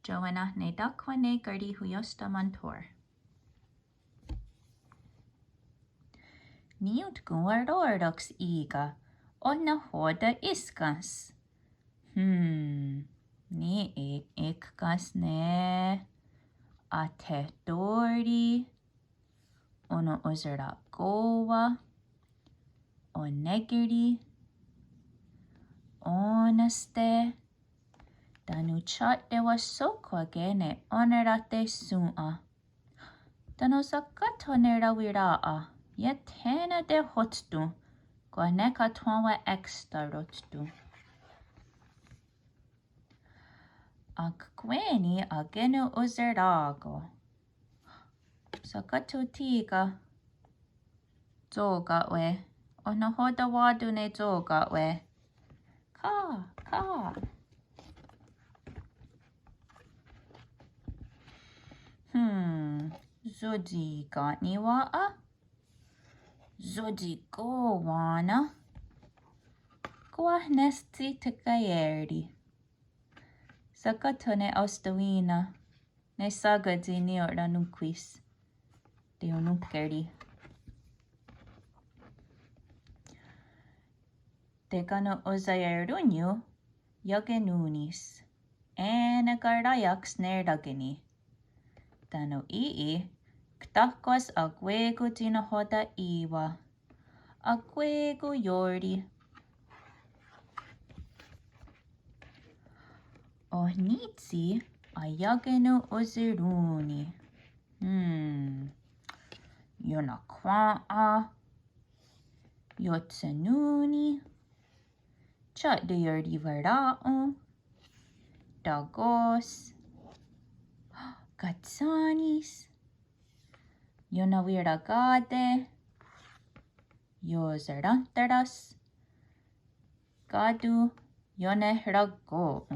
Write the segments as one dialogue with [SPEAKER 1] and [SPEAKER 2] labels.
[SPEAKER 1] Joanna ne dakwane Karihwiióstha Montour. Niut guardordox iga, onna hoda iskas. Ni ikkas ne a te dori, ono uzera goa, o negiri, onaste, danu chat de wasokwa gene onerate sua. Dano sakato ne rawiraa, yetena de hotstu, kwa neka twawa extra rotstu. Akweni agenu uzerago. Sakato tiga. Zogatwe. Onahoda wadu ne zogatwe. Ka. Zodi gotni waa? Zodi go wana. Kwa nesti tekayerdi. Sakato ne ostawina. Ne sagadi ni orda nunquis. De onunkerdi. De gano uzayerunyu. Yagenunis. Ena gardayaks nerdagini. Dano ktakwas agwego dinahoda iwa. Agwego yordi. O nitsi ayagenu uziruni. Yonakwaa. Yotsenuni. Chat de yordi varao. Dagos. Gatsanis. Yonaviragade. Yozarantaras. Gadu. Yonehrago.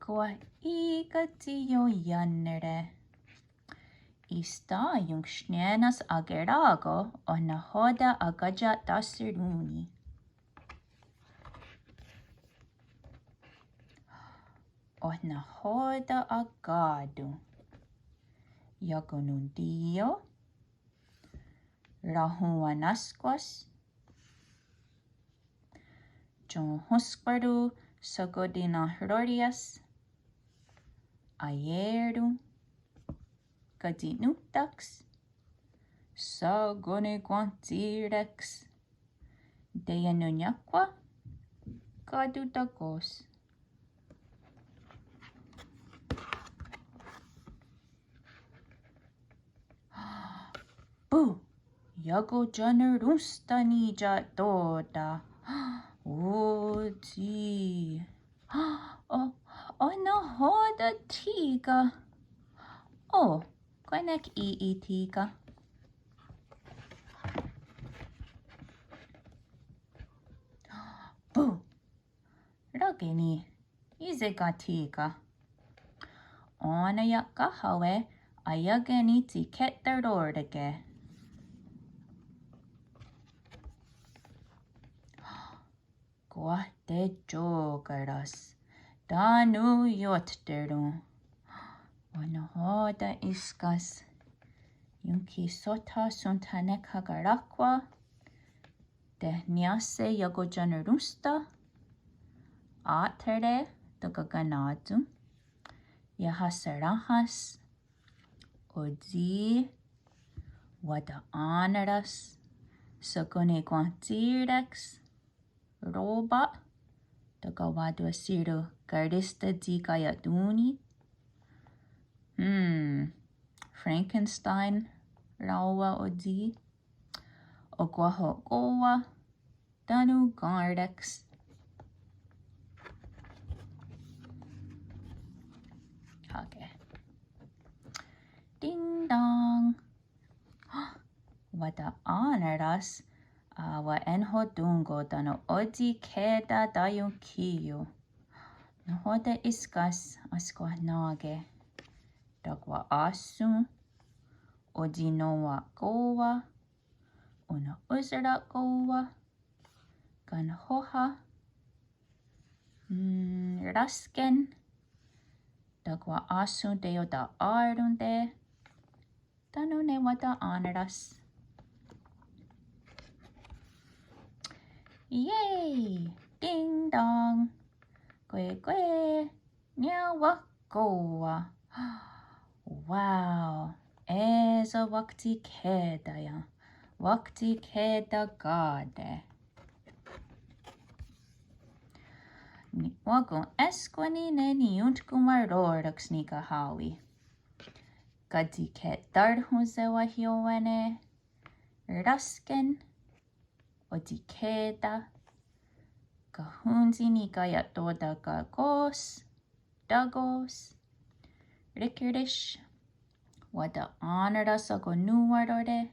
[SPEAKER 1] Kwa igatiyo yanere. Ista yung shnenas agerago o nahoda agaja dasiruni. O nahoda agadu. Yagonundio. Rahuanasquas. John Husparu Sagodina Hrorias. Ayeru. Gadinutax. Sagone Guantirex. Deyanunakwa. Gadutagos. Boo! Yago Janarunsta nija doda. Oti. Nahoda tiga. Gwenek tiga. Boo! Ragini. Izega tiga. Ona yakahawe ayageni tiketardordage. Guate jogaras. Danu yotteru. Onahoda iskas. Yunki sota suntanek hagarakwa. De niase yagojanarunsta. Atere dagaganadu. Yahasarahas. Odi. Wada anaras. Sagone guantirex. Roba. Dagawadu asiru gardista digayaduni. Frankenstein. Rawa odi. Ogwaho goa. Danu gardex. Okay. Ding dong. Wada anaras. Wa enho dungo dano odi keda dayo kiyo. Nahoda iskas askwa nage. Dagwa asu. Odi noa goa. Una uzera goa. Gan hoha. Rasken. Dagwa asun deo da arunde. Tanune wada anaras. Yay! Ding dong. Kwe. Nyawa goa. Wow. Eza wakti keda ya. Wakti keda gade. Wagon esquani ne niuntkumar roraks nika hawi. Gadi ket darhuzewa hiowene. Rasken. Odikeda. Kahunzi nika yatoda gagos. Dagos. Rickardish. Wada anaras ago nuwarore.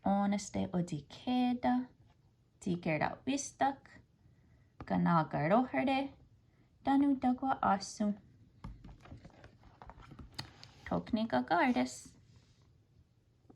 [SPEAKER 1] Honeste odikeda. Tikera wistak. Ganaga roherde. Danu dagwa asu. Toknika gardes.